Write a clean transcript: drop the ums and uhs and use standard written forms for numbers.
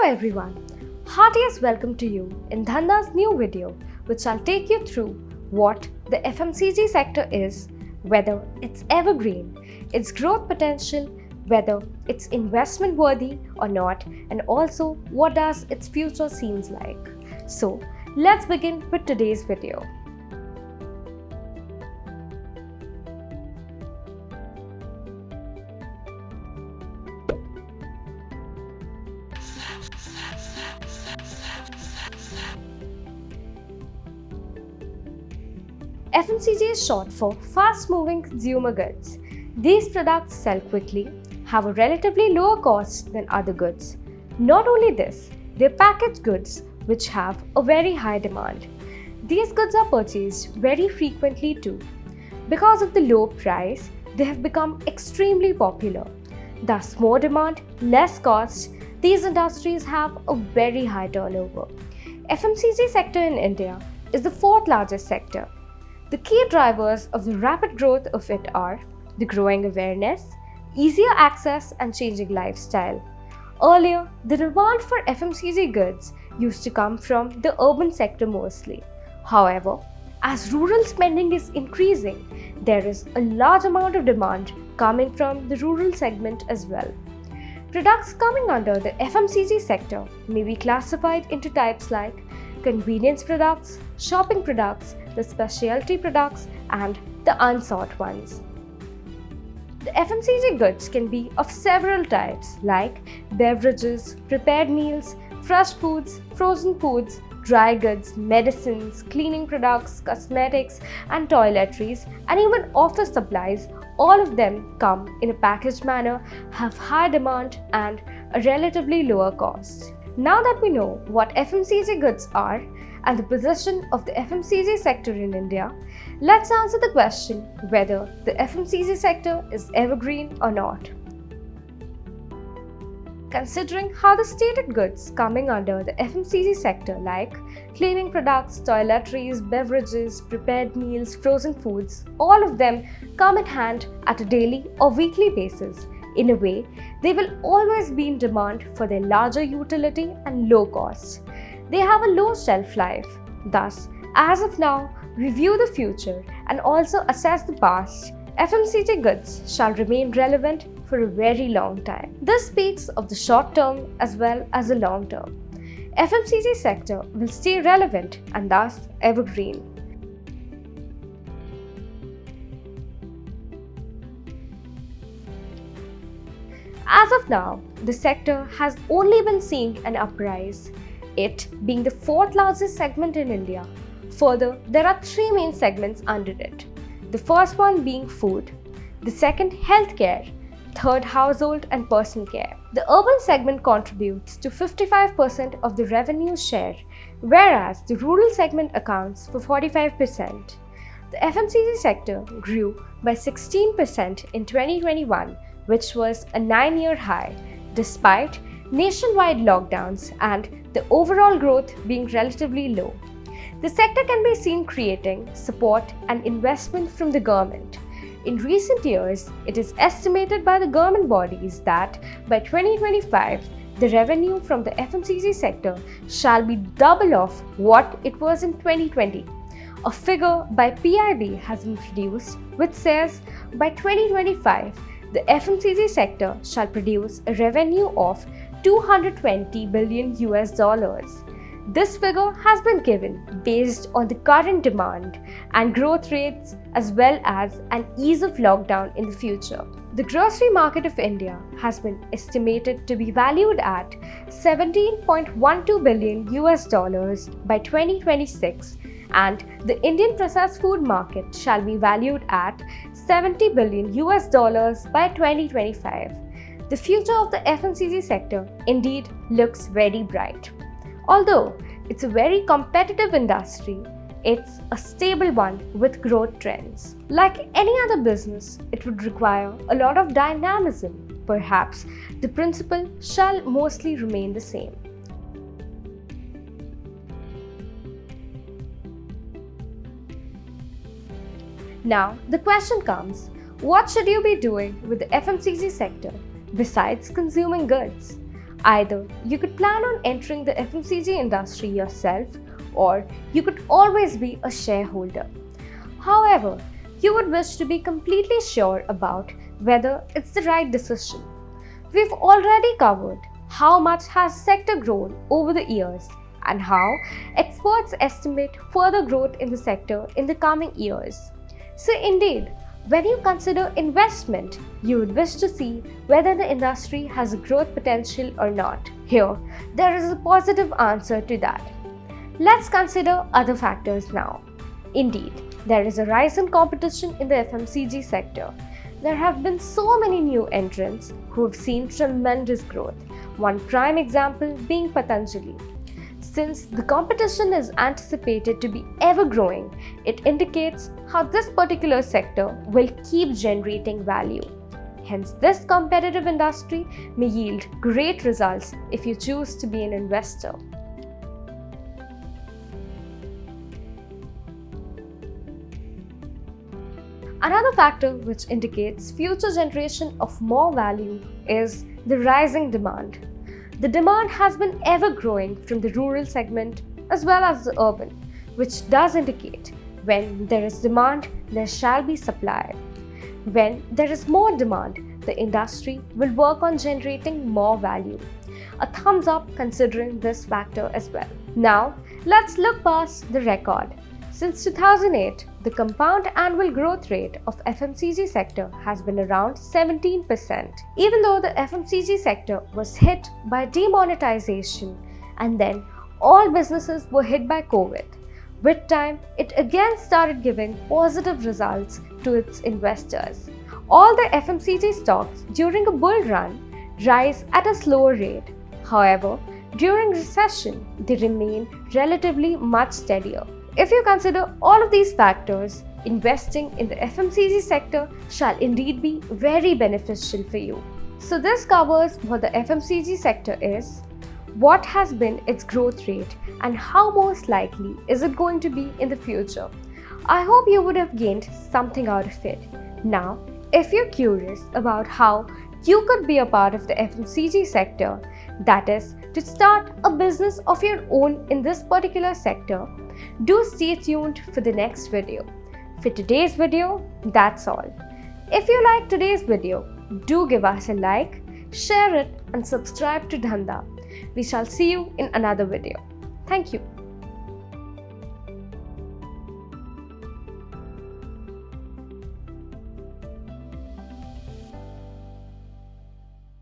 Hello everyone, heartiest welcome to you in Dhandha's new video, which shall take you through what the FMCG sector is, whether it's evergreen, its growth potential, whether it's investment worthy or not, and also what does its future seems like. So let's begin with today's video. FMCG is short for fast-moving consumer goods. These products sell quickly, have a relatively lower cost than other goods. Not only this, they're packaged goods which have a very high demand. These goods are purchased very frequently too. Because of the low price, they have become extremely popular. Thus, more demand, less cost, these industries have a very high turnover. FMCG sector in India is the fourth largest sector. The key drivers of the rapid growth of it are the growing awareness, easier access and changing lifestyle. Earlier, the demand for FMCG goods used to come from the urban sector mostly. However, as rural spending is increasing, there is a large amount of demand coming from the rural segment as well. Products coming under the FMCG sector may be classified into types like convenience products, shopping products, the specialty products, and the unsought ones. The FMCG goods can be of several types like beverages, prepared meals, fresh foods, frozen foods, dry goods, medicines, cleaning products, cosmetics, and toiletries, and even office supplies. All of them come in a packaged manner, have high demand, and a relatively lower cost. Now that we know what FMCG goods are and the position of the FMCG sector in India, let's answer the question whether the FMCG sector is evergreen or not. Considering how the stated goods coming under the FMCG sector like cleaning products, toiletries, beverages, prepared meals, frozen foods, all of them come in hand at a daily or weekly basis. In a way, they will always be in demand for their larger utility and low cost. They have a low shelf life. Thus, as of now, review the future and also assess the past. FMCG goods shall remain relevant for a very long time. This speaks of the short term as well as the long term. FMCG sector will stay relevant and thus evergreen. As of now, the sector has only been seeing an uprise, it being the fourth largest segment in India. Further, there are three main segments under it. The first one being food, the second healthcare, third household and personal care. The urban segment contributes to 55% of the revenue share, whereas the rural segment accounts for 45%. The FMCG sector grew by 16% in 2021, which was a 9-year high, despite nationwide lockdowns and the overall growth being relatively low. The sector can be seen creating support and investment from the government. In recent years, it is estimated by the government bodies that by 2025, the revenue from the FMCG sector shall be double of what it was in 2020. A figure by PIB has been produced which says by 2025, the FMCG sector shall produce a revenue of $220 billion. This figure has been given based on the current demand and growth rates as well as an ease of lockdown in the future. The grocery market of India has been estimated to be valued at $17.12 billion by 2026, and the Indian processed food market shall be valued at $70 billion by 2025. The future of the FMCG sector indeed looks very bright. Although it's a very competitive industry, it's a stable one with growth trends. Like any other business, it would require a lot of dynamism. Perhaps the principle shall mostly remain the same. Now, the question comes, what should you be doing with the FMCG sector besides consuming goods? Either you could plan on entering the FMCG industry yourself, or you could always be a shareholder. However, you would wish to be completely sure about whether it's the right decision. We've already covered how much has sector grown over the years and how experts estimate further growth in the sector in the coming years. So indeed, when you consider investment, you would wish to see whether the industry has growth potential or not. Here, there is a positive answer to that. Let's consider other factors now. Indeed, there is a rise in competition in the FMCG sector. There have been so many new entrants who have seen tremendous growth, one prime example being Patanjali. Since the competition is anticipated to be ever growing, it indicates how this particular sector will keep generating value. Hence, this competitive industry may yield great results if you choose to be an investor. Another factor which indicates future generation of more value is the rising demand. The demand has been ever growing from the rural segment as well as the urban, which does indicate when there is demand, there shall be supply. When there is more demand, the industry will work on generating more value. A thumbs up considering this factor as well. Now, let's look past the record. Since 2008, the compound annual growth rate of FMCG sector has been around 17%. Even though the FMCG sector was hit by demonetization and then all businesses were hit by COVID, with time it again started giving positive results to its investors. All the FMCG stocks during a bull run rise at a slower rate. However, during recession, they remain relatively much steadier. If you consider all of these factors, investing in the FMCG sector shall indeed be very beneficial for you. So this covers what the FMCG sector is, what has been its growth rate, and how most likely is it going to be in the future. I hope you would have gained something out of it. Now, if you're curious about how you could be a part of the FMCG sector, that is, to start a business of your own in this particular sector, do stay tuned for the next video. For today's video, that's all. If you like today's video, do give us a like, share it and subscribe to Dhandha. We shall see you in another video. Thank you.